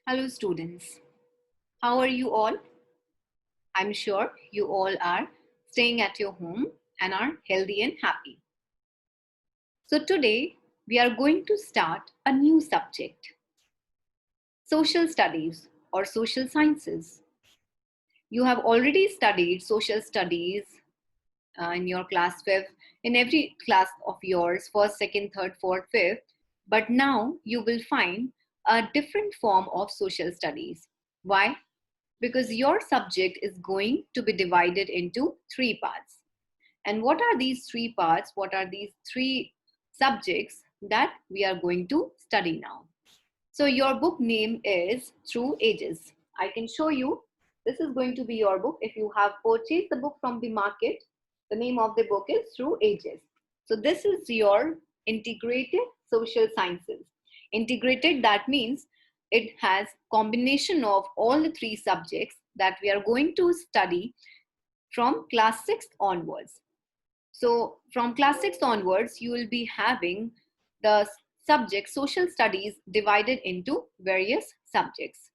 Hello students, how are you all? I'm sure you all are staying at your home and are healthy and happy. So today we are going to start a new subject, social studies or social sciences. You have already studied social studies in your class 5, in every class of yours, first, second, third, fourth, fifth, but now you will find a different form of social studies. Why? Because your subject is going to be divided into three parts. And what are these three parts? What are these three subjects that we are going to study now? So your book name is Through Ages. I can show you. This is going to be your book. If you have purchased the book from the market, the name of the book is Through Ages. So this is your integrated social sciences. Integrated, that means it has combination of all the three subjects that we are going to study from class 6 onwards. So from class 6 onwards, you will be having the subject social studies divided into various subjects.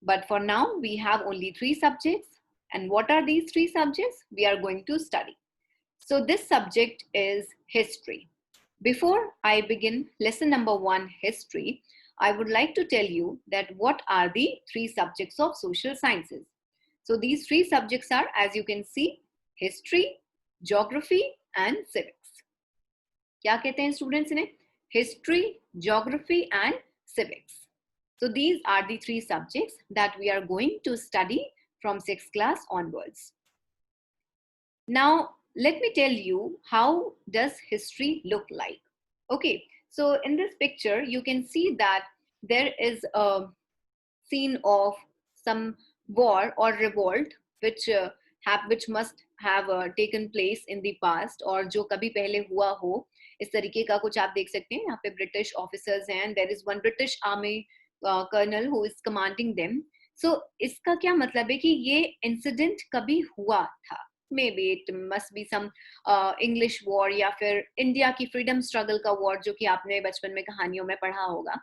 But for now, we have only three subjects. And what are these three subjects we are going to study? So this subject is history. Before I begin lesson number 1, history, I would like to tell you that what are the three subjects of social sciences. So these three subjects are, as you can see, history, geography and civics. क्या कहते हैं students इन्हें? History, geography and civics. So these are the three subjects that we are going to study from 6th class onwards. Now, let me tell you how does history look like. Okay, so in this picture, you can see that there is a scene of some war or revolt which must have taken place in the past और जो कभी पहले हुआ हो इस तरीके का कुछ आप देख सकते हैं. यहाँ पे ब्रिटिश ऑफिसर्स हैं. There is one British army colonel who is commanding them. So इसका क्या मतलब है कि ये इंसिडेंट कभी हुआ था. Maybe it must be some English war या फिर इंडिया की फ्रीडम स्ट्रगल का वॉर जो कि आपने बचपन में कहानियों में पढ़ा होगा.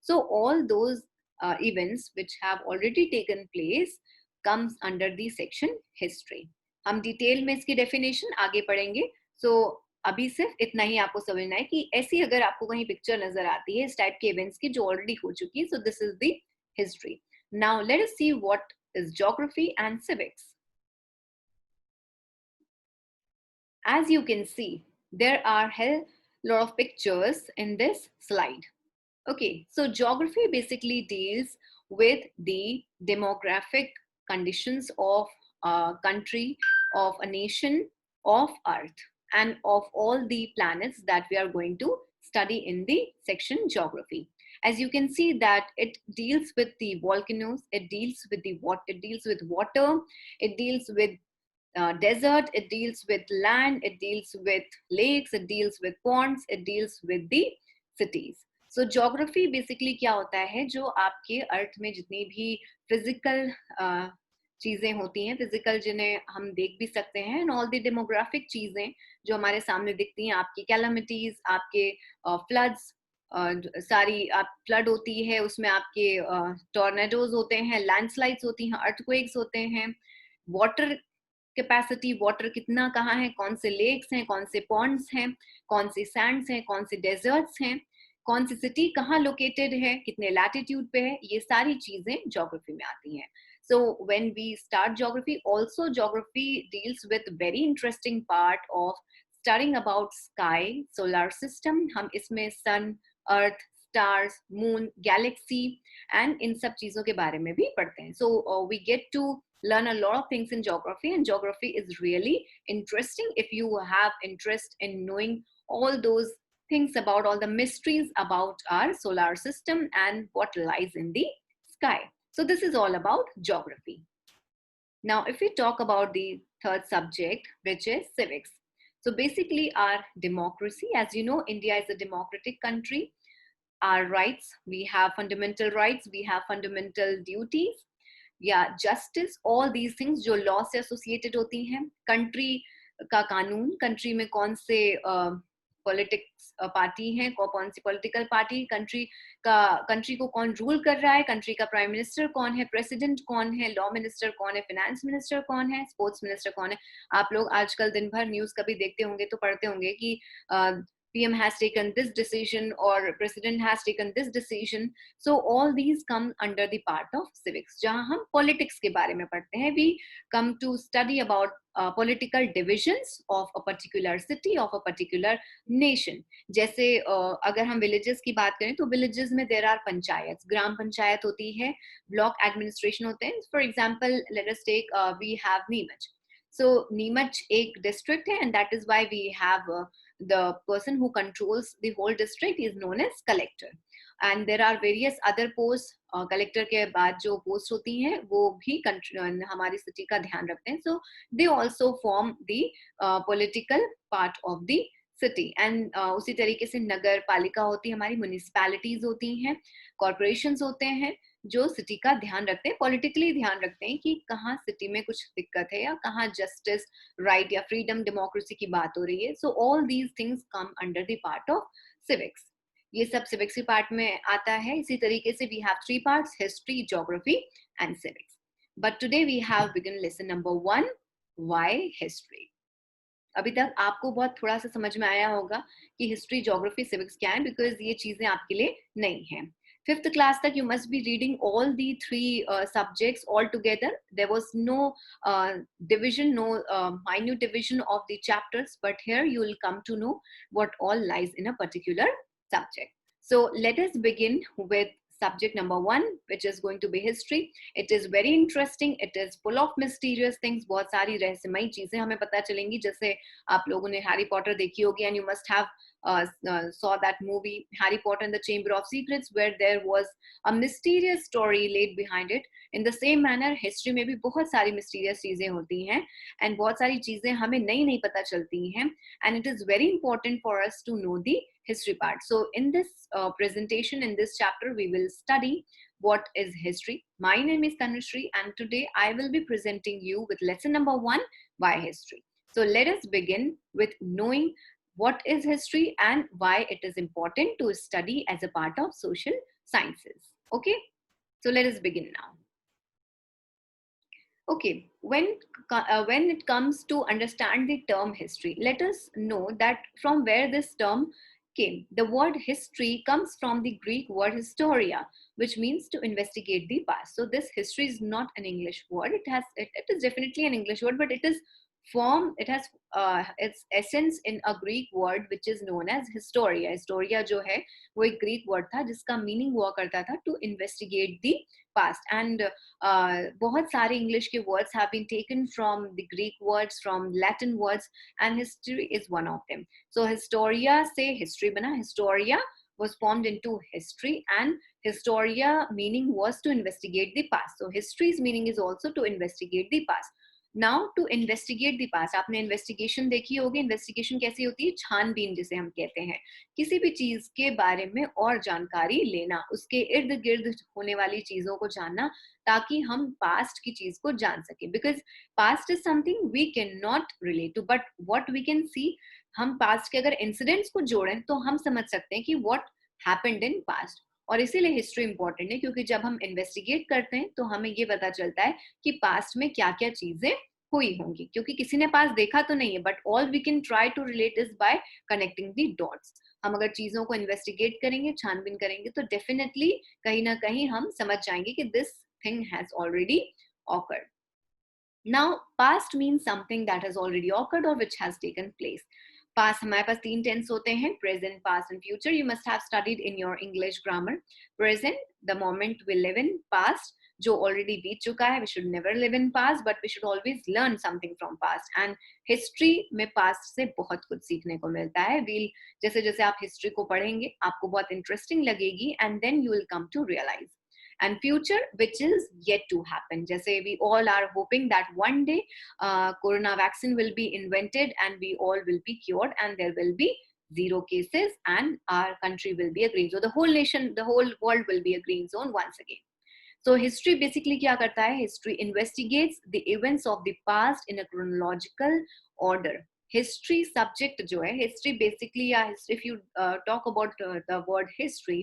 So all those events which have already taken place comes under the section history. हम डिटेल में इसकी डेफिनेशन आगे पढ़ेंगे. So अभी सिर्फ इतना ही आपको समझना है कि ऐसी अगर आपको कहीं पिक्चर नजर आती है इस टाइप के इवेंट्स की जो ऑलरेडी हो चुकी है. So this is the history. Now let us see what is geography and civics. As you can see, there are a lot of pictures in this slide. Okay, so geography basically deals with the demographic conditions of a country, of a nation, of Earth, and of all the planets that we are going to study in the section geography. As you can see that it deals with the volcanoes, it deals with water, it deals with desert, it deals with land, it deals with lakes, it deals with ponds, it deals with the cities. So geography basically क्या होता है जो आपके अर्थ में जितनी भी physical चीजें होती हैं, फिजिकल जिन्हें हम देख भी सकते हैं, एंड ऑल द डेमोग्राफिक चीजें जो हमारे सामने दिखती हैं, आपकी कैलामिटीज, आपके फ्लड्स, सारी आप फ्लड होती है उसमें आपके टॉर्नेडोज होते हैं, लैंडस्लाइड्स होती हैं, अर्थक्वेक्स होते हैं, वाटर कैपेसिटी, वाटर कितना कहाँ है, कौन से लेक्स हैं, कौन से पॉन्ड्स हैं, कौन से सैंड्स हैं, कौन से डेजर्ट्स हैं, कौन सी सिटी कहाँ लोकेटेड है, कितने लैटिट्यूड पे है, ये सारी चीजें ज्योग्राफी में आती हैं. So when we start geography, also geography deals with very interesting part of studying about sky, solar system. हम इसमें sun, earth, stars, moon, galaxy and इन सब चीजों के बारे में भी पढ़ते हैं. So we get to learn a lot of things in geography, and geography is really interesting if you have interest in knowing all those things about all the mysteries about our solar system and what lies in the sky. So this is all about geography. Now, if we talk about the third subject, which is civics. So basically our democracy, as you know, India is a democratic country. Our rights, we have fundamental rights, we have fundamental duties. Yeah, justice, all these things जो law से associated होती हैं. Country का कानून, country में कौन से politics party है, कौन सी पॉलिटिकल पार्टी, कंट्री को कौन रूल कर रहा है, कंट्री का प्राइम मिनिस्टर कौन है, प्रेसिडेंट कौन है, लॉ मिनिस्टर कौन है, फाइनेंस मिनिस्टर कौन है, स्पोर्ट्स मिनिस्टर कौन है. आप लोग आजकल दिन भर न्यूज कभी देखते होंगे तो पढ़ते होंगे कि PM has taken this decision or president has taken this decision. So all these come under the part of civics. जहाँ हम politics के बारे में पढ़ते हैं, we come to study about political divisions of a particular city, of a particular nation. जैसे अगर हम villages की बात करें तो villages में there are panchayats, ग्राम पंचायत होती है, block administration होते हैं. For example, let us take we have Neemach. So Neemach एक district है, and that is why we have the person who controls the whole district is known as collector. And there are various other posts. Collector के बाद जो post होती हैं वो भी हमारी सिटी का ध्यान रखते हैं. So they also form the political part of the city. And उसी तरीके से नगर पालिका होती है, हमारी म्युनिसिपैलिटीज होती हैं, कॉर्पोरेशंस होते हैं जो सिटी का ध्यान रखते हैं, पॉलिटिकली ध्यान रखते हैं कि कहाँ सिटी में कुछ दिक्कत है या कहाँ जस्टिस, राइट या फ्रीडम, डेमोक्रेसी की बात हो रही है. So all these things come under the part of civics. ये सब सिविक्स के पार्ट में आता है. इसी तरीके से we have 3 parts, history, geography and civics. But today we have begin lesson number 1, why history. अभी तक आपको बहुत थोड़ा सा समझ में आया होगा कि हिस्ट्री, ज्योग्राफी, सिविक्स क्या है, बिकॉज ये चीजें आपके लिए नई हैं. 5th class तक you must be reading all the 3 subjects all together. There was no division, no minute division of the chapters, but here you will come to know what all lies in a particular subject. So let us begin with subject number 1, which is going to be history. It is very interesting. It is full of mysterious things. बहुत सारी रहस्यमयी चीजें हमें पता चलेंगी. जैसे आप लोगों ने हैरी पॉटर देखी होगी, and you must have saw that movie Harry Potter and the Chamber of Secrets, where there was a mysterious story laid behind it. In the same manner, history में भी बहुत सारी mysterious चीजें होती हैं, and बहुत सारी चीजें हमें नई नई पता चलती हैं, and it is very important for us to know the history part. So in this presentation, in this chapter, we will study what is history. My name is Tanushree, and today I will be presenting you with lesson number 1, why history. So let us begin with knowing what is history and why it is important to study as a part of social sciences. Okay, so let us begin now. Okay, when it comes to understand the term history, let us know that from where this term came. The word history comes from the Greek word historia, which means to investigate the past. So this history is not an English word. It is definitely an English word, but it has its essence in a Greek word which is known as historia. Historia जो है वो एक Greek word था जिसका meaning हुआ करता था to investigate the past. And बहुत सारे English के words have been taken from the Greek words, from Latin words, and history is one of them. So historia से history बना. Historia was formed into history, and historia meaning was to investigate the past. So history's meaning is also to investigate the past. Now to investigate the past, आपने investigation देखी होगी. Investigation कैसी होती है? छानबीन जिसे हम कहते हैं, किसी भी चीज के बारे में और जानकारी लेना, उसके इर्द गिर्द होने वाली चीजों को जानना, ताकि हम पास्ट की चीज को जान सके. Because past is something we can not relate to, but what we can see, हम पास्ट के अगर इंसिडेंट्स को जोड़ें तो हम समझ सकते हैं कि व्हाट हैपेंड इन पास्ट. और इसीलिए हिस्ट्री इंपॉर्टेंट है, क्योंकि जब हम इन्वेस्टिगेट करते हैं तो हमें ये पता चलता है कि पास्ट में क्या क्या चीजें हुई होंगी, क्योंकि किसी ने पास्ट देखा तो नहीं है, but all we can try to relate is by connecting the dots. हम अगर चीजों को इन्वेस्टिगेट करेंगे, छानबीन करेंगे, तो डेफिनेटली कहीं ना कहीं हम समझ जाएंगे कि this thing has already occurred. Now past means something that has already occurred or which has taken place. Past हमारे पास 3 टेंस होते हैं, present, past and future. You must have studied in your English grammar. Present, the moment we live in. Past, जो already बीत चुका है. We should never live in past, but we should always learn something from past. And history में past से बहुत कुछ सीखने को मिलता है. जैसे जैसे आप हिस्ट्री को पढ़ेंगे आपको बहुत इंटरेस्टिंग लगेगी, and then you will come to realise. And future, which is yet to happen. जैसे we all are hoping that one day corona vaccine will be invented and we all will be cured and there will be 0 cases and our country will be a green zone. The whole nation, the whole world will be a green zone once again. So history basically क्या करता है? History investigates the events of the past in a chronological order. History subject जो है, history basically, या if you talk about the word history,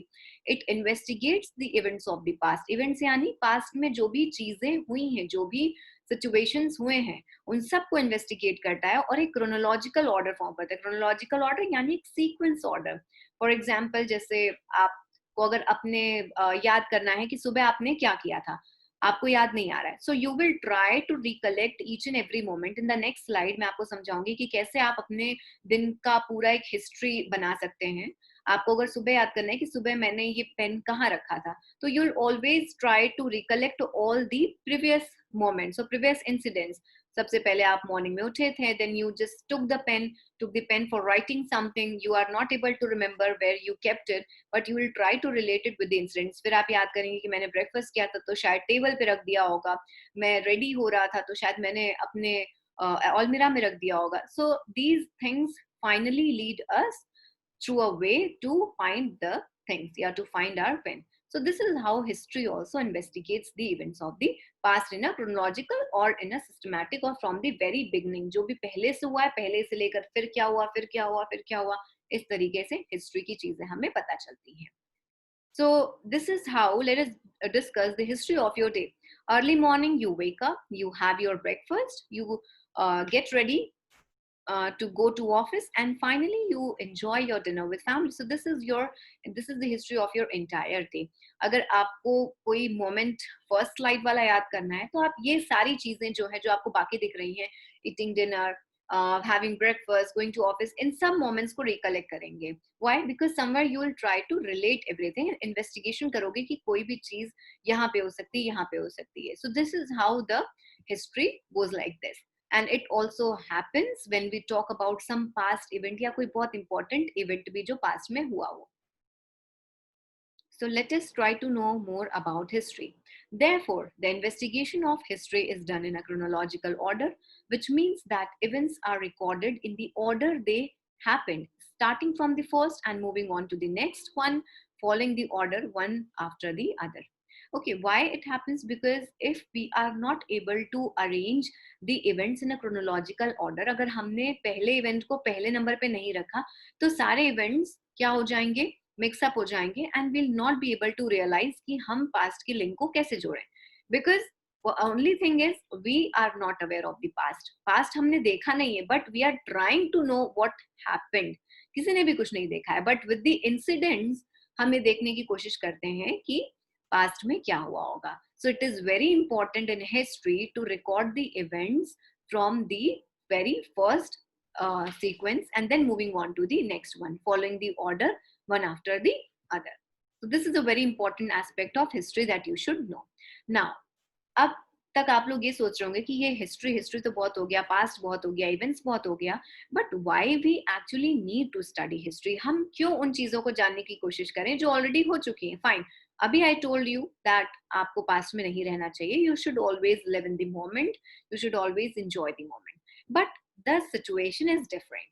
it investigates the events of the past. Events यानी past में जो भी चीजें हुई हैं, जो भी सिचुएशंस हुए हैं, उन सबको इन्वेस्टिगेट करता है और एक क्रोनोलॉजिकल ऑर्डर फॉर्म करता है. क्रोनोलॉजिकल ऑर्डर यानी एक सीक्वेंस ऑर्डर. फॉर एग्जाम्पल, जैसे आपको अगर अपने याद करना है कि सुबह आपने क्या किया था, आपको याद नहीं आ रहा है, so you will try to recollect each and every moment. In the next slide मैं आपको समझाऊंगी कि कैसे आप अपने दिन का पूरा एक हिस्ट्री बना सकते हैं. आपको अगर सुबह याद करना है कि सुबह मैंने ये पेन कहाँ रखा था, तो you will always try to recollect all the previous moments और प्रीवियस इंसिडेंट्स. सबसे पहले आप मॉर्निंग में उठे थे, then you just took the pen for writing something. You are not able to remember where you kept it, but you will try to relate it with the incidents. फिर आप याद करेंगे कि मैंने ब्रेकफास्ट किया था तो शायद टेबल पे रख दिया होगा, मैं रेडी हो रहा था तो शायद मैंने अपने अलमीरा में रख दिया होगा. So these things finally lead us through a way to find the things, yeah, to find our pen. So this is how history also investigates the events of the past in a chronological or in a systematic or from the very beginning. जो भी पहले से हुआ है, पहले से लेकर फिर क्या हुआ, फिर क्या हुआ, फिर क्या हुआ, इस तरीके से हिस्ट्री की चीजें हमें पता चलती हैं. So this is how, let us discuss the history of your day. Early morning, you wake up, you have your breakfast, you get ready to go to office, and finally you enjoy your dinner with family. So this is the history of your entire day. अगर आपको कोई moment first slide वाला याद करना है, तो आप ये सारी चीजें जो है, जो आपको बाकी दिख रही हैं, eating dinner, having breakfast, going to office, इन सब मोमेंट्स को रिकलेक्ट करेंगे. Why? Because somewhere you will try to relate everything. Investigation करोगे कि कोई भी चीज यहाँ पे हो सकती है, यहाँ पे हो सकती है. So this is how the history goes like this. And it also happens when we talk about some past event या कोई बहुत important event भी जो past में हुआ हो. So let us try to know more about history. Therefore, the investigation of history is done in a chronological order, which means that events are recorded in the order they happened, starting from the first and moving on to the next one, following the order one after the other. Okay, why it happens? Because if we are not able to arrange the events in a chronological order, अगर हमने पहले event को पहले number पे नहीं रखा, तो सारे events क्या हो जाएंगे, मिक्सअप हो जाएंगे, and will not be able to realise कि हम पास्ट की लिंक को कैसे जोड़ें. Because only thing is we are not aware of the past. Past हमने देखा नहीं है, but we are trying to know what happened. किसी ने भी कुछ नहीं देखा है, बट विद द इंसिडेंट्स हमें देखने की कोशिश करते हैं कि पास्ट में क्या हुआ होगा. So it is very important in history to record the events from the very first sequence and then moving on to the next one, following the order one after the other. So this is a very important aspect of history that you should know. Now, अब तक आप लोग ये सोच रहे होंगे कि ये हिस्ट्री तो बहुत हो गया, पास्ट बहुत हो गया, इवेंट्स बहुत हो गया, but why we actually need to study history. हम क्यों उन चीजों को जानने की कोशिश करें जो ऑलरेडी हो चुकी हैं. फाइन, अभी आई टोल्ड यू दैट आपको पास्ट में नहीं रहना चाहिए. You should always live in the moment, you should always enjoy the moment. But the situation is different.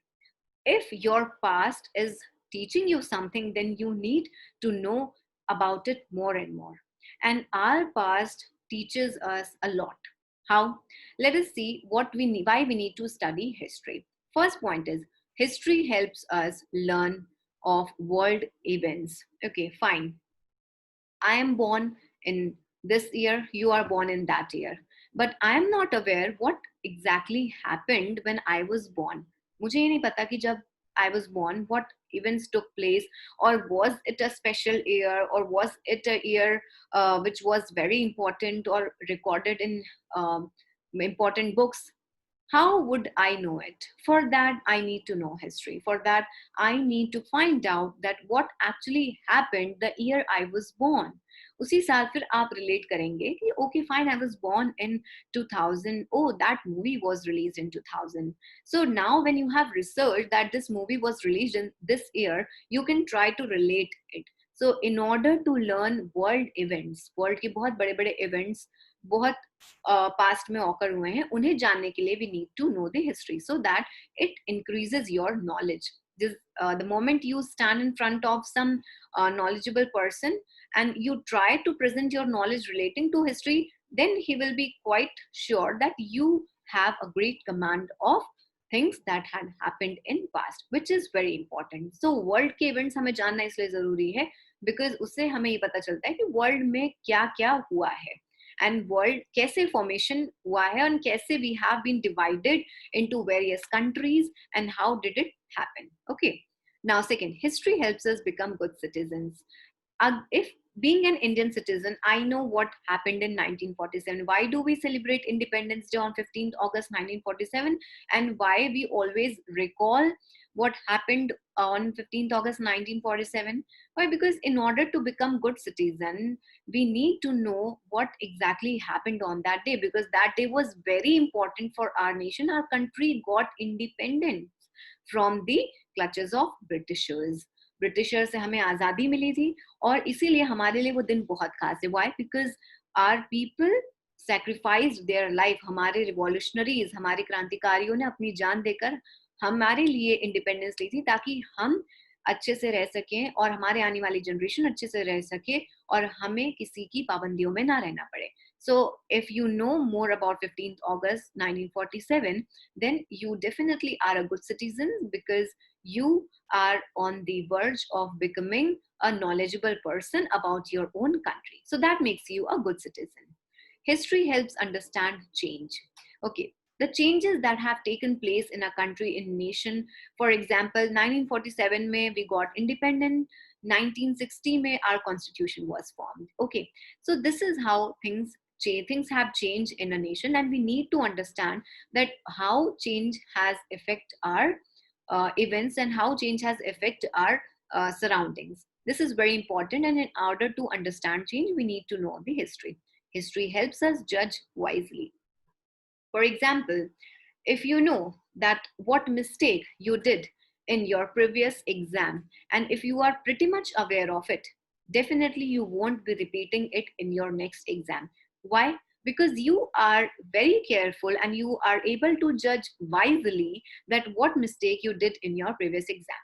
If your past is teaching you something, then you need to know about it more and more. And our past teaches us a lot. How? Let us see why we need to study history. First point is, history helps us learn of world events. Okay, fine. I am born in this year, you are born in that year, but I am not aware what exactly happened when I was born. मुझे ये नहीं पता कि जब I was born, what events took place, or was it a special year, or was it a year which was very important or recorded in important books. How would I know it? For that, I need to know history. For that, I need to find out that what actually happened the year I was born. उसी साल फिर आप relate करेंगे कि okay fine, I was born in 2000, oh that movie was released in 2000. So now when you have researched that this movie was released in this year, you can try to relate it. So in order to learn world events, world के बहुत बड़े बड़े events बहुत past में occur हुए हैं, उन्हें जानने के लिए we need to know the history so that it increases your knowledge. The moment you stand in front of some knowledgeable person and you try to present your knowledge relating to history, then he will be quite sure that you have a great command of things that had happened in past, which is very important. So world के events हमें जानना इसलिए जरूरी है because उससे हमें ये पता चलता है कि world में क्या क्या हुआ है and world कैसे formation हुआ है and कैसे we have been divided into various countries and how did it happen. Okay, now second, history helps us become good citizens. If being an Indian citizen, I know what happened in 1947. Why do we celebrate Independence Day on 15th August 1947? And why we always recall what happened on 15th August 1947? Why? Because in order to become good citizen, we need to know what exactly happened on that day, because that day was very important for our nation. Our country got independence from the clutches of Britishers. Britisher से हमें आजादी मिली थी और इसीलिए हमारे लिए वो दिन बहुत खास है. Why? Because our people sacrificed their life. हमारे रिवॉल्यूशनरीज, हमारे क्रांतिकारियों ने अपनी जान देकर हमारे लिए इंडिपेंडेंस ली थी ताकि हम अच्छे से रह सकें और हमारे आने वाली जनरेशन अच्छे से रह सके और हमें किसी की पाबंदियों में ना रहना पड़े. So if you know more about 15th August 1947, then you definitely are a good citizen because you are on the verge of becoming a knowledgeable person about your own country. So that makes you a good citizen. History helps understand change. Okay, the changes that have taken place in a country, in nation. For example, 1947 mein we got independent. 1960 mein our constitution was formed. Okay, so this is how things have changed in a nation, and we need to understand that how change has affect our events and how change has affect our surroundings. This is very important, and in order to understand change, we need to know the history. History helps us judge wisely. For example, if you know that what mistake you did in your previous exam, and if you are pretty much aware of it, definitely you won't be repeating it in your next exam. Why? Because you are very careful and you are able to judge wisely that what mistake you did in your previous exam.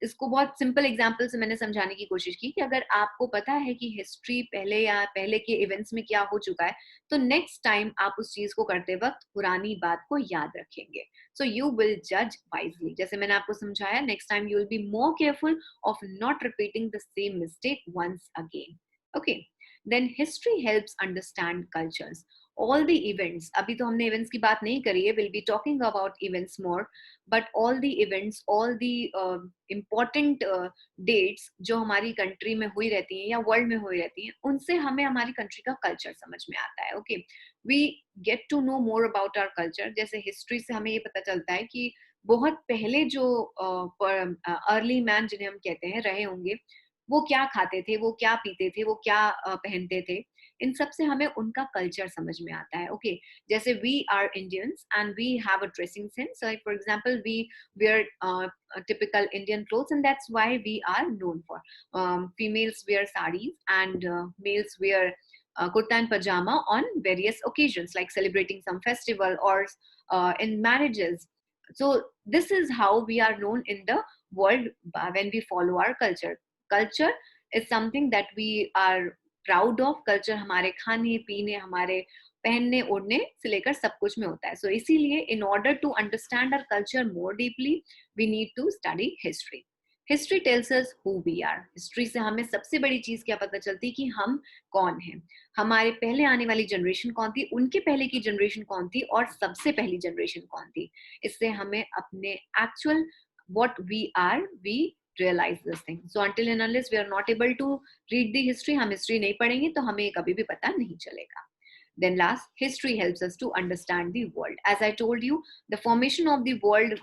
इसको बहुत simple example से मैंने समझाने की कोशिश की कि अगर आपको पता है कि हिस्ट्री पहले या पहले के इवेंट्स में क्या हो चुका है, तो नेक्स्ट टाइम आप उस चीज को करते वक्त पुरानी बात को याद रखेंगे. सो यू विल जज वाइजली. जैसे मैंने आपको समझाया, next time you will be more careful of not repeating the same mistake once again. Okay, then history helps understand cultures. All the events, अभी तो हमने इवेंट्स की बात नहीं करी है, will be talking about events more, but all the events, all the important dates जो हमारी कंट्री में हुई रहती हैं या वर्ल्ड में हुई रहती हैं, उनसे हमें हमारी कंट्री का कल्चर समझ में आता है. Okay, we get to know more about our culture. जैसे हिस्ट्री से हमें ये पता चलता है कि बहुत पहले जो अर्ली मैन जिन्हें हम कहते हैं रहे होंगे, वो क्या खाते थे, वो क्या पीते थे, वो क्या पहनते थे. इन सब से हमें उनका कल्चर समझ में आता है. ओके, जैसे we are Indians and we have a dressing sense. So for example, we wear typical Indian clothes, and that's why we are known for. Females wear saris and males wear kurta and pajama on various occasions, like celebrating some festival or in marriages. So this is how we are known in the world when we follow our culture. Culture is something that we are proud of. Culture हमारे खाने पीने, हमारे पहनने ओढ़ने से लेकर सब कुछ में होता है. सो इसीलिए in order to understand our culture more deeply, we need to study history. History tells us who we are. History से हमें सबसे बड़ी चीज क्या पता चलती है कि हम कौन हैं, हमारे पहले आने वाली जनरेशन कौन थी, उनके पहले की जनरेशन कौन थी और सबसे पहली जनरेशन कौन थी. इससे हमें अपने actual what we are, we realize this thing. So until and unless we are not able to read the history, हम history नहीं पढ़ेंगे तो हमें कभी भी पता नहीं चलेगा. Then last, history helps us to understand the world. As I told you, the formation of the world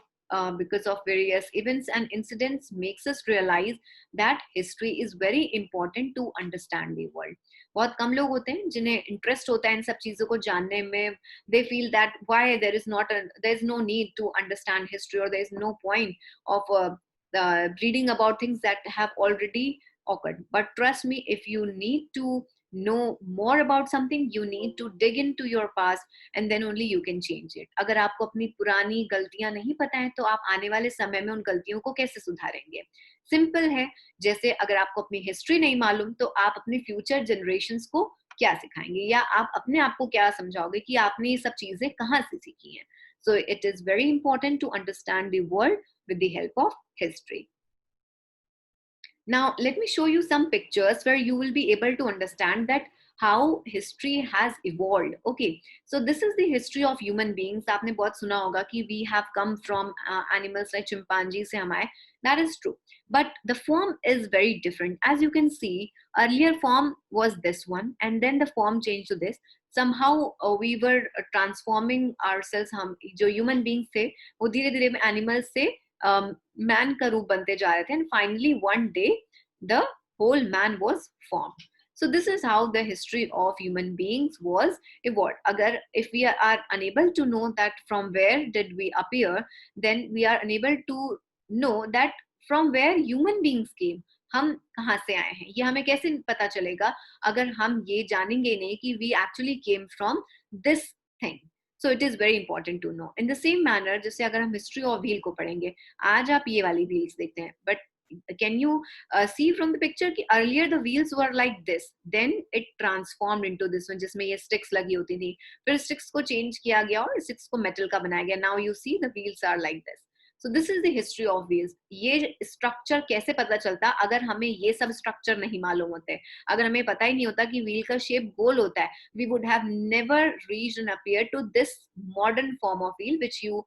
because of various events and incidents makes us realize that history is very important to understand the world. बहुत कम लोग होते हैं जिन्हें interest होता है इन सब चीजों को जानने में. They feel that why there is no need to understand history, or there is no point of reading about things that have already occurred. But trust me, if you need to know more about something, you need to dig into your past, and then only you can change it. अगर आपको अपनी पुरानी गलतियां नहीं पता है तो आप आने वाले समय में उन गलतियों को कैसे सुधारेंगे. सिंपल है. जैसे अगर आपको अपनी हिस्ट्री नहीं मालूम तो आप अपने फ्यूचर जनरेशंस को क्या सिखाएंगे, या आप अपने आप को क्या समझाओगे कि आपने ये सब चीजें कहाँ से सीखी हैं. So it is very important to understand the world with the help of history. Now, let me show you some pictures where you will be able to understand that how history has evolved. Okay, so this is the history of human beings. आपने बहुत सुना होगा कि we have come from animals like chimpanzees से हम आए. That is true. But the form is very different. As you can see, earlier form was this one, and then the form changed to this. Somehow we were transforming ourselves. हम जो human beings थे, वो धीरे धीरे animals से man का रूप बनते जा रहे थे, and finally one day the whole man was formed. So this is how the history of human beings was evolved. Agar if we are unable to know that from where did we appear, then we are unable to know that from where human beings came. हम कहाँ से आए हैं ये हमें कैसे पता चलेगा अगर हम ये जानेंगे नहीं कि we actually came from this thing. So it is very important to know. In the same manner, जैसे अगर हम history of wheel को पढ़ेंगे, आज आप ये वाली wheels देखते हैं, but can you see from the picture कि earlier the wheels were like this, then it transformed into this one जिसमें ये sticks लगी होती थी, फिर sticks को change किया गया और sticks को metal का बनाया गया. Now you see the wheels are like this. So this is the history of wheels. ये structure कैसे पता चलता अगर हमें ये सब structure नहीं मालूम होते, अगर हमें पता ही नहीं होता कि wheel का shape गोल होता है, we would have never reached and appeared to this modern form of wheel which you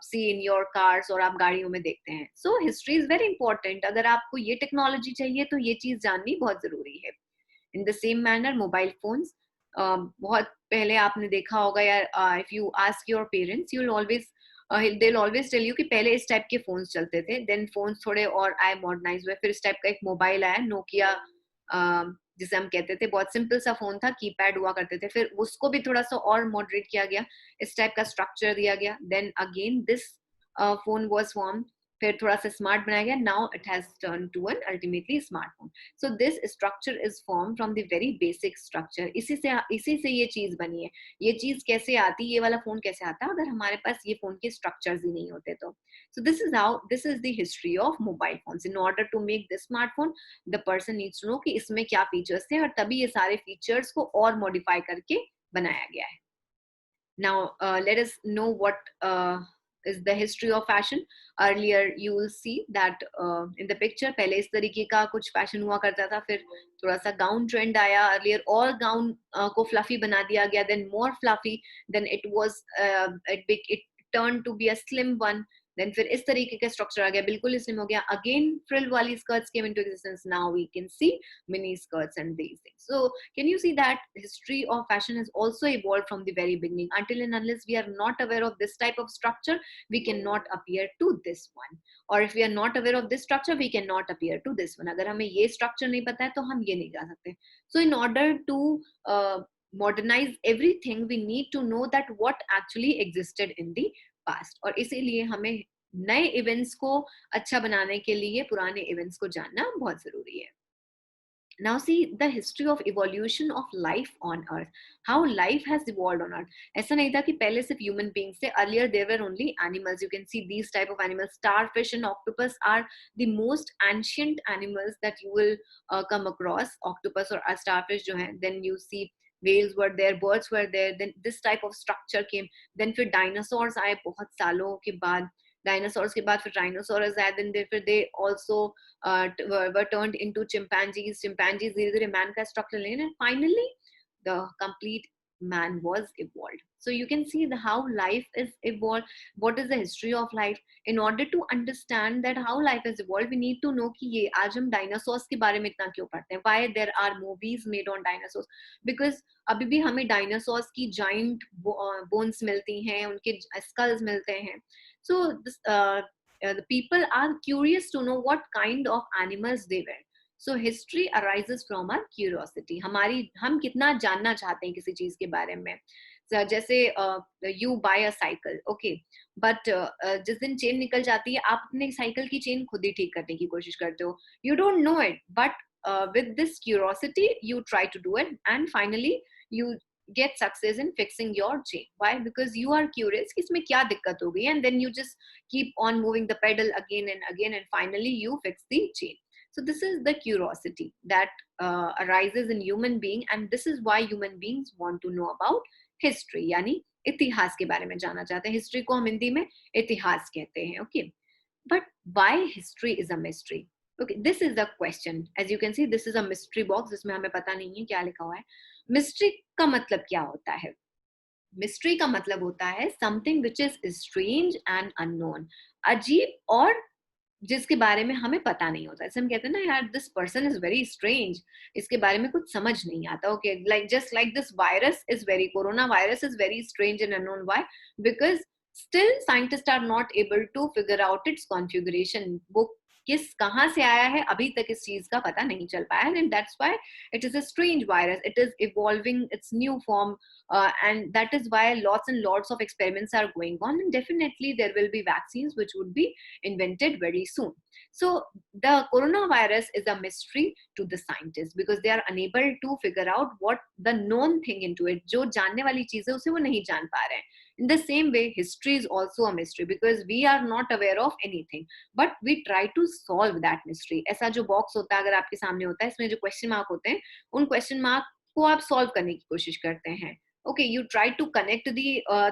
see in your cars और आप गाड़ियों में देखते हैं. So history is very important. अगर आपको ये technology चाहिए तो ये चीज जाननी बहुत जरूरी है. In the same manner, mobile phones. बहुत पहले आपने देखा होगा यार, if you ask your parents, you'll always they'll always tell you कि पहले इस टाइप के फोन्स चलते थे, देन फोन्स थोड़े और आए मॉडर्नाइज हुए, फिर इस टाइप का एक मोबाइल आया नोकिया जिसे हम कहते थे, बहुत सिंपल सा फोन था, कीपैड हुआ करते थे, फिर उसको भी थोड़ा सा और मॉडरेट किया गया, इस टाइप का स्ट्रक्चर दिया गया, then again this phone was form, फिर थोड़ा सा स्मार्ट बनाया गया, now it has turn to an ultimately smartphone. So this structure is form from the very basic structure. इसी से ये चीज बनी है. ये चीज कैसे आती, ये वाला फोन कैसे आता अगर हमारे पास ये फोन के स्ट्रक्चर्स ही नहीं होते तो. So this is the history of mobile phones. In order to make this smartphone, the person needs to know कि इसमें क्या फीचर्स थे, और तभी ये सारे फीचर्स को और मॉडिफाई करके बनाया गया है. Now, let us know what is the history of fashion. Earlier, you will see that in the picture, पहले इस तरीके का कुछ fashion हुआ करता था, फिर थोड़ा सा gown trend आया. Earlier, और gown को fluffy बना दिया गया, then more fluffy, then it turned to be a slim one. Then फिर इस तरीके का स्ट्रक्चर आ गया, बिल्कुल स्लिम हो गया. अगेन फ्रिल वाली skirts came into existence. Now we can see mini skirts and these things. So can you see that history of fashion has also evolved from the very beginning? Until and unless we are not aware of this type of structure, we cannot appear to this one. Or if we are not aware of this structure, we cannot appear to this one. अगर हमें ये structure नहीं पता है तो हम ये नहीं जा सकते. So in order to modernize everything, we need to know that what actually existed in the past. और इसीलिए हमें नए इवेंट्स को अच्छा बनाने के लिए पुराने इवेंट्स को जानना बहुत जरूरी है. Now see the history of evolution of life on earth. How life has evolved on earth. ऐसा नहीं था कि पहले सिर्फ human beings थे. Earlier there were only animals. You can see these type of animals. Starfish and octopus are the most ancient animals that you will come across. Octopus or starfish जो हैं. Then you see whales were there, birds were there, then this type of structure came. Then फिर dinosaurs आए बहुत सालों के बाद. Dinosaurs के बाद फिर rhinoceros आए. Then फिर they also were turned into chimpanzees. Chimpanzees धीरे धीरे man का structure लेने, and finally the complete man was evolved. So you can see how life is evolved. What is the history of life? In order to understand that how life has evolved, we need to know कि ये आज हम dinosaurs के बारे में इतना क्यों पढ़ते हैं. Why there are movies made on dinosaurs? Because अभी भी हमें dinosaurs की giant bones मिलती हैं, उनके skulls मिलते हैं. So the people are curious to know what kind of animals they were. So history arises from our curiosity. हम कितना जानना चाहते हैं किसी चीज के बारे में. So, जैसे you buy a cycle, okay, but जिस दिन चेन निकल जाती है, आप अपने साइकिल की चेन खुद ही ठीक करने की कोशिश करते हो. You don't know it, but with this curiosity you try to do it, and finally you get success in fixing your chain. Why? Because you are curious कि इसमें क्या दिक्कत हो गई, and then you just keep on moving the pedal again and again, and finally you fix the chain. So this is the curiosity that arises in human being, and this is why human beings want to know about history यानी इतिहास के बारे में जानना चाहते हैं. History को हम हिंदी में इतिहास कहते हैं. Okay, but why history is a mystery? Okay, this is the question. As you can see, this is a mystery box जिसमें हमें पता नहीं है क्या लिखा हुआ है. मिस्ट्री का मतलब क्या होता है? मिस्ट्री का मतलब होता है something which is strange and unknown, अजीब और जिसके बारे में हमें पता नहीं होता. जैसे हम कहते हैं ना, यार this person is very strange, इसके बारे में कुछ समझ नहीं आता. Okay, like just like this virus is very, corona virus is very strange and unknown. Why? Because still scientist are not able to figure out its configuration. वो किस कहाँ से आया है अभी तक इस चीज का पता नहीं चल पाया है. And that's why it is a strange virus. It is evolving it's new form. And that is why lots and lots of experiments are going on, and definitely there will be vaccines which would be invented very soon. So the coronavirus is a mystery to the scientists because they are unable to figure out what the known thing into it. जो जानने वाली चीज है उसे वो नहीं जान पा रहे हैं. In the same way, history is also a mystery because we are not aware of anything, but we try to solve that mystery. ऐसा जो बॉक्स होता है अगर आपके सामने होता है, इसमें जो क्वेश्चन मार्क होते हैं, उन क्वेश्चन मार्क को आप सॉल्व करने की कोशिश करते हैं. Okay, you try to connect the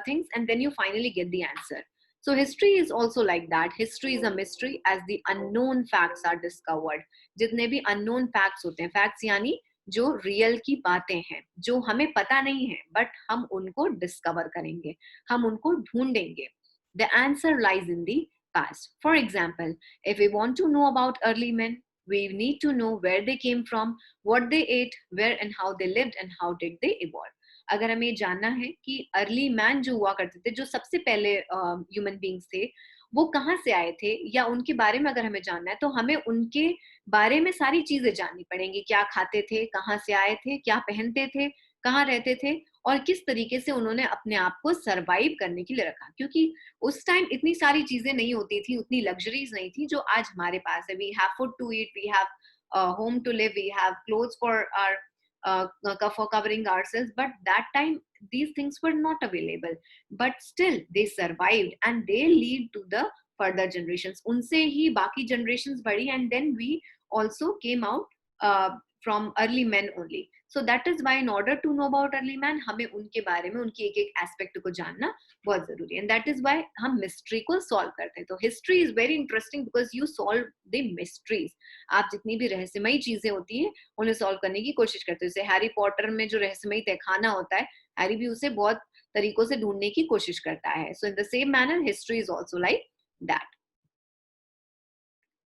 things and then you finally get the answer. So history is also like that. History is a mystery as the unknown facts are discovered. जितने भी unknown facts होते हैं, facts यानी जो real की बातें हैं, जो हमें पता नहीं है, बट हम उनको डिस्कवर करेंगे, हम उनको ढूंढेंगे. The answer lies in the past. For example, if we want to know about early men, we need to know where they came from, what they ate, where and how they lived, and how did they evolve. अगर हमें जानना है कि early man जो हुआ करते थे, जो सबसे पहले ह्यूमन बींग्स थे, वो कहाँ से आए थे, या उनके बारे में अगर हमें जानना है तो हमें उनके बारे में सारी चीजें जाननी पड़ेंगी. क्या खाते थे, कहाँ से आए थे, क्या पहनते थे, कहाँ रहते थे, और किस तरीके से उन्होंने अपने आप को सरवाइव करने के लिए रखा. क्योंकि उस टाइम इतनी सारी चीजें नहीं होती थी, उतनी लग्जरीज नहीं थी जो आज हमारे पास है. We have food to eat, we have home to live, we have clothes for our for covering ourselves, but that time these things were not available, but still they survived and they lead to the further generations. Unse hi baki generations बढ़ी, and then we also came out from early men only. So that is why in order to know about early man, हमें उनके बारे में उनकी एक एक aspect को जानना बहुत जरूरी है. एंड दैट इज व्हाई हम मिस्ट्री को सॉल्व करते हैं. तो history is very interesting because you solve the mysteries. आप जितनी भी रहस्यमयी चीजें होती हैं उन्हें सॉल्व करने की कोशिश करते हैं. जैसे हैरी पॉटर में जो रहस्यमयी तहखाना होता है, हैरी भी उसे बहुत तरीकों से ढूंढने की कोशिश करता है. So in the same manner history is also like that.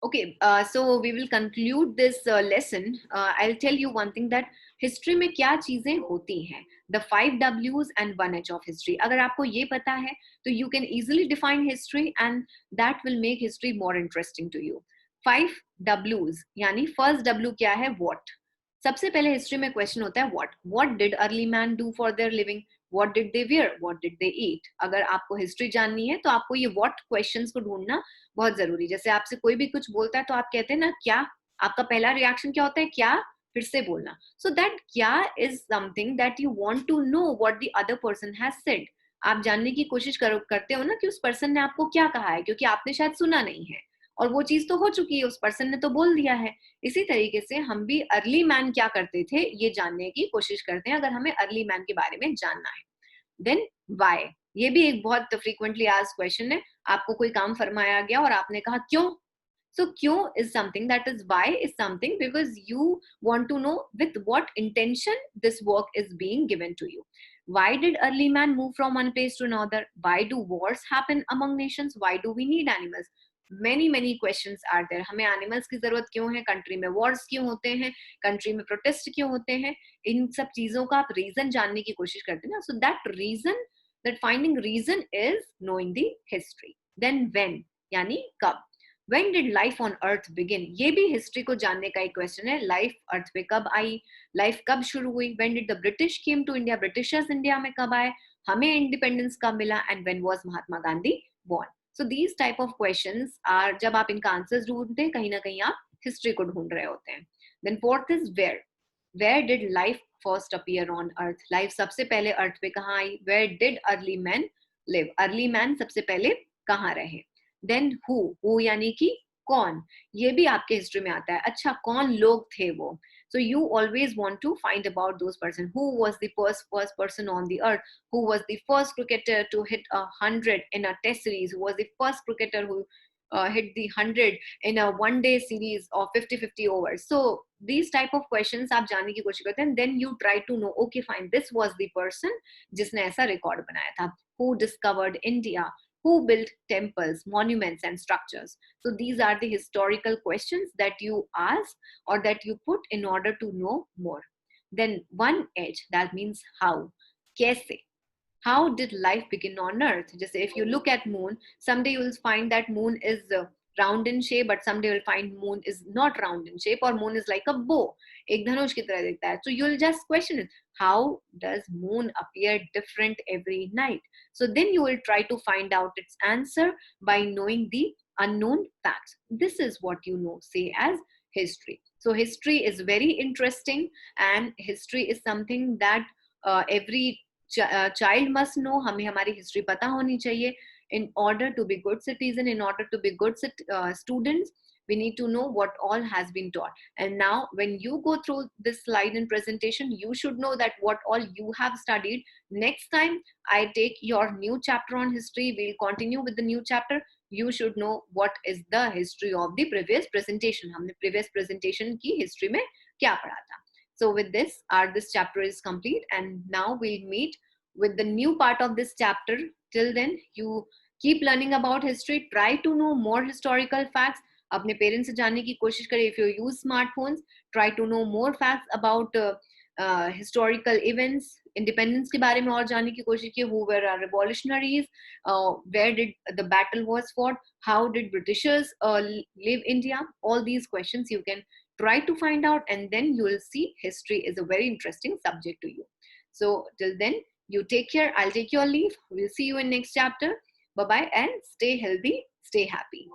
Okay, so we will conclude this lesson. I'll tell you one thing, that history में क्या चीजें होती हैं. The 5 W's and 1 H of history. अगर आपको ये पता है तो you can easily define history and that will make history more interesting to you. 5 W's यानी first W क्या है? What. सबसे पहले हिस्ट्री में क्वेश्चन होता है what did early man do for their living, what did they wear, what did they eat. अगर आपको हिस्ट्री जाननी है तो आपको ये what क्वेश्चंस को ढूंढना बहुत जरूरी. जैसे आपसे कोई भी कुछ बोलता है तो आप कहते हैं ना क्या, आपका पहला रिएक्शन क्या होता है? क्या, फिर से बोलना. सो दैट क्या is something that you want to know what the other person has said. आप जानने की कोशिश करते हो ना कि उस पर्सन ने आपको क्या कहा है, क्योंकि आपने शायद सुना नहीं है और वो चीज तो हो चुकी है, उस पर्सन ने तो बोल दिया है. इसी तरीके से हम भी अर्ली मैन क्या करते थे ये जानने की कोशिश करते हैं अगर हमें अर्ली मैन के बारे में जानना है. देन वाई, ये भी एक बहुत फ्रीक्वेंटली आस्क्ड क्वेश्चन है. आपको कोई काम फरमाया गया और आपने कहा क्यों. So क्यों is something, that is why is something because you want to know with what intention this work is being given to you. Why did early man move from one place to another? Why do wars happen among nations? Why do we need animals? Many questions are there. हमें animals की जरूरत क्यों है, country में wars क्यों होते हैं, country में प्रोटेस्ट क्यों होते हैं, इन सब चीजों का आप रीजन जानने की कोशिश करते हैं ना. So that finding reason is knowing the history. Then when यानी कब. When did life on earth begin? ये भी हिस्ट्री को जानने का एक क्वेश्चन है. लाइफ अर्थ पे कब आई, लाइफ कब शुरू हुई. When did the British came to India? Britishers India में कब आए, हमें इंडिपेंडेंस कब मिला, and when was Mahatma Gandhi born. So these type of questions are, जब आप इनका आंसर्स ढूंढते हैं कहीं ना कहीं आप हिस्ट्री को ढूंढ रहे होते हैं. Then fourth is where. Where did life first appear on earth? Life सबसे पहले अर्थ पे कहाँ आई. Where did early men live? Early man सबसे पहले कहाँ रहे. देन हु यानी कि कौन, ये भी आपके हिस्ट्री में आता है. अच्छा कौन लोग थे वो. So you always want to find about those person. Who was the first person on the earth? Who was the first cricketer to hit 100 in a test series? Who was the first cricketer who hit the 100 in a one day series of 50-50 overs? So these type of questions आप जानने की कोशिश करते हैं, and then you try to know, okay fine, this was the person जिसने ऐसा record बनाया था. Who discovered India? Who built temples, monuments, and structures? So these are the historical questions that you ask or that you put in order to know more. Then one edge, that means how. Kaise? How did life begin on earth? Just if you look at moon, someday you will find that moon is round in shape, but someday you'll find moon is not round in shape, or moon is like a bow, एक धनुष की तरह दिखता है. So you'll just question it, how does moon appear different every night? So then you will try to find out its answer by knowing the unknown facts. This is what you know, say, as history. So history is very interesting, and history is something that every child must know. हमें हमारी history पता होनी चाहिए. In order to be good citizen, in order to be good students, we need to know what all has been taught. And now when you go through this slide and presentation, you should know that what all you have studied. Next time I take your new chapter on history, we'll continue with the new chapter. You should know what is the history of the previous presentation. हमने previous presentation की history में क्या पढ़ा था. So with this, this chapter is complete, and now we'll meet with the new part of this chapter. Till then, you keep learning about history. Try to know more historical facts. अपने parents से जानने की कोशिश करें. If you use smartphones, try to know more facts about historical events. Independence के बारे में और जानने की कोशिश की. Who were our revolutionaries? Where did the battle was fought? How did Britishers live India? All these questions you can try to find out, and then you will see history is a very interesting subject to you. So till then, you take care. I'll take your leave. We'll see you in next chapter. Bye bye, and stay healthy, stay happy.